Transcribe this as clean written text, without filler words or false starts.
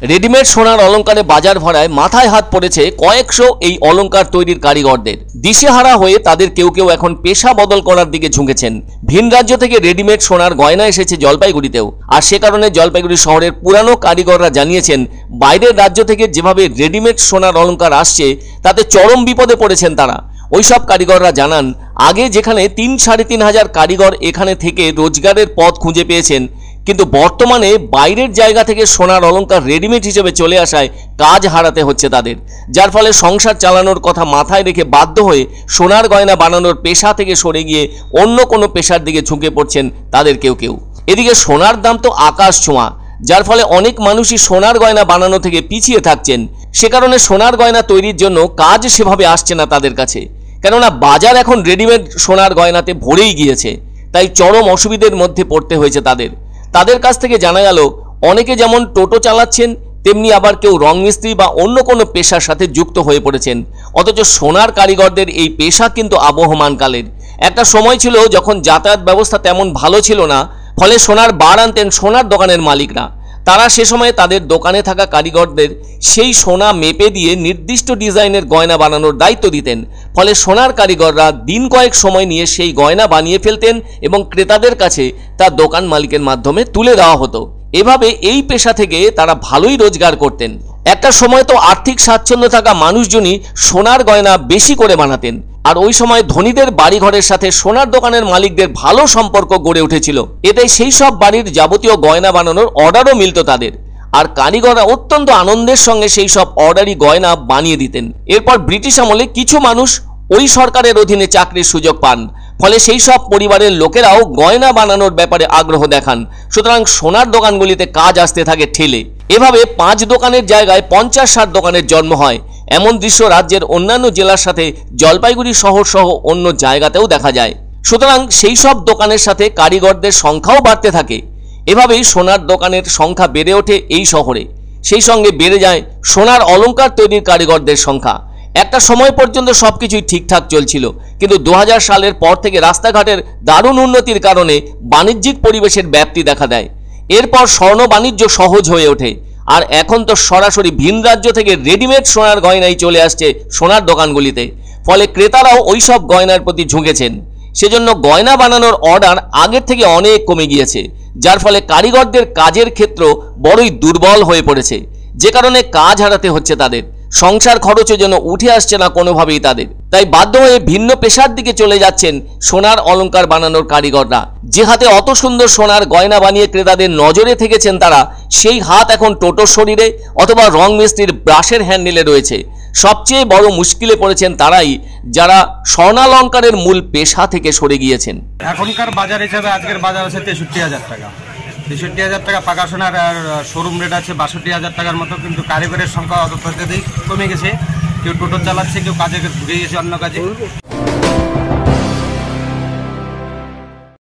Readymade সোনার অলংকারে বাজার ভরায় মাথায় হাত পড়েছে কয়েকশো এই অলংকার তৈরির কারিগরদের। দিশেহারা হয়ে তাদের কেউ কেউ এখন পেশা বদল করার দিকে ঝুঁকেছেন। ভিন রাজ্য থেকে রেডিমেড সোনার গয়না এসেছে জলপাইগুড়িতেও, আর সে কারণে জলপাইগুড়ি শহরের পুরানো কারিগররা জানিয়েছেন বাইরের রাজ্য থেকে যেভাবে রেডিমেড সোনার অলংকার আসছে তাতে চরম বিপদে পড়েছেন তারা। ওইসব কারিগররা জানান আগে যেখানে ৩-৩.৫ হাজার কারিগর এখানে থেকে রোজগারের পথ খুঁজে পেয়েছেন, কিন্তু বর্তমানে বাইরের জায়গা থেকে সোনার অলংকার রেডিমেড হিসেবে চলে আসায় কাজ হারাতে হচ্ছে তাদের, যার ফলে সংসার চালানোর কথা মাথায় রেখে বাধ্য হয়ে সোনার গয়না বানানোর পেশা থেকে সরে গিয়ে অন্য কোনো পেশার দিকে ঝুঁকে পড়ছেন তাদের কেউ কেউ। এদিকে সোনার দাম তো আকাশ ছোঁয়া, যার ফলে অনেক মানুষই সোনার গয়না বানানো থেকে পিছিয়ে থাকছেন। সে কারণে সোনার গয়না তৈরির জন্য কাজ সেভাবে আসছে না তাদের কাছে, কেননা বাজার এখন রেডিমেড সোনার গয়নাতে ভরেই গিয়েছে। তাই চরম অসুবিধার মধ্যে পড়তে হয়েছে তাদের কাছ থেকে জানা গেল অনেকে যেমন টোটো চালাচ্ছেন, তেমনি আবার কেউ রং মিস্ত্রি বা অন্য কোনো পেশার সাথে যুক্ত হয়ে পড়েছেন। অথচ সোনার কারিগরদের এই পেশা কিন্তু আবহমানকালের। একটা সময় ছিল যখন যাতায়াত ব্যবস্থা তেমন ভালো ছিল না, ফলে সোনার বার আনতেন সোনার দোকানের মালিকরা। তারা সে সময়ে তাদের দোকানে থাকা কারিগরদের সেই সোনা মেপে দিয়ে নির্দিষ্ট ডিজাইনের গয়না বানানোর দায়িত্ব দিতেন। ফলে সোনার কারিগররা দিন কয়েক সময় নিয়ে সেই গয়না বানিয়ে ফেলতেন এবং ক্রেতাদের কাছে তা দোকান মালিকের মাধ্যমে তুলে দেওয়া হতো। এভাবে এই পেশা থেকে তারা ভালোই রোজগার করতেন। একটা সময় তো আর্থিক স্বাচ্ছন্দ্য থাকা মানুষজনই সোনার গয়না বেশি করে বানাতেন, আর ওই সময় ধনীদের বাড়িঘরের সাথে সোনার দোকানের মালিকদের ভালো সম্পর্ক গড়ে উঠেছিল। এতে সেই সব বাড়ির যাবতীয় গয়না বানানোর অর্ডারও মিলত তাদের, আর কারিগররা অত্যন্ত আনন্দের সঙ্গে সেই সব অর্ডারি গয়না বানিয়ে দিতেন। এরপর ব্রিটিশ আমলে কিছু মানুষ ওই সরকারের অধীনে চাকরির সুযোগ পান, ফলে সেই সব পরিবারের লোকেরাও গয়না বানানোর ব্যাপারে আগ্রহ দেখান। সুতরাং সোনার দোকানগুলিতে কাজ আসতে থাকে ঠেলে। এভাবে 5 দোকানের জায়গায় 50-60 দোকানের জন্ম হয়। এমন দৃশ্য রাজ্যের অন্যান্য জেলার সাথে জলপাইগুড়ি শহর সহ অন্য জায়গাতেও দেখা যায়। সুতরাং সেই সব দোকানের সাথে কারিগরদের সংখ্যাও বাড়তে থাকে। এভাবেই সোনার দোকানের সংখ্যা বেড়ে ওঠে এই শহরে। সেই সঙ্গে বেড়ে যায় সোনার অলংকার তৈরির কারিগরদের সংখ্যা। একটা সময় পর্যন্ত সবকিছুই ঠিকঠাক চলছিল, কিন্তু 2000 সালের পর থেকে রাস্তাঘাটের দারুণ উন্নতির কারণে বাণিজ্যিক পরিবেশের ব্যাপ্তি দেখা দেয়। এরপর স্বর্ণ বাণিজ্য সহজ হয়ে ওঠে, আর এখন তো সরাসরি ভিন রাজ্য থেকে রেডিমেড সোনার গয়নাই চলে আসছে সোনার দোকানগুলিতে। ফলে ক্রেতারাও ওই সব গয়নার প্রতি ঝুঁকেছেন। সেজন্য গয়না বানানোর অর্ডার আগের থেকে অনেক কমে গিয়েছে, যার ফলে কারিগরদের কাজের ক্ষেত্র বড়ই দুর্বল হয়ে পড়েছে, যে কারণে কাজ হারাতে হচ্ছে তাদের। সংসার খরচও যেন উঠে আসছে না কোনোভাবেই তাদের। তাই বাধ্য হয়ে ভিন্ন পেশার দিকে চলে যাচ্ছেন সোনার অলংকার বানানোর কারিগররা। যে হাতে অত সুন্দর সোনার গয়না বানিয়ে ক্রেতাদের নজরে থেকেছেন তারা, সেই হাত এখন টোটোর শরীরে অথবা রং মিস্ত্রির ব্রাশের হ্যান্ডেলে রয়েছে। সবচেয়ে বড় মুশকিলে পড়েছেন তারাই যারা স্বর্ণালংকারের মূল পেশা থেকে সরে গিয়েছেন। এখনকার বাজার হিসাবে আজকের বাজার আছে 63,000 টাকা। 63,000 টাকা পাকা সোনার, আর শোরুম রেট আছে 62,000 টাকার মতো। কিন্তু কারিগরের সংখ্যা অত কমে গেছে। কেউ টোটো চালাচ্ছে, কেউ কাজে ঢুকে গেছে অন্য কাজে।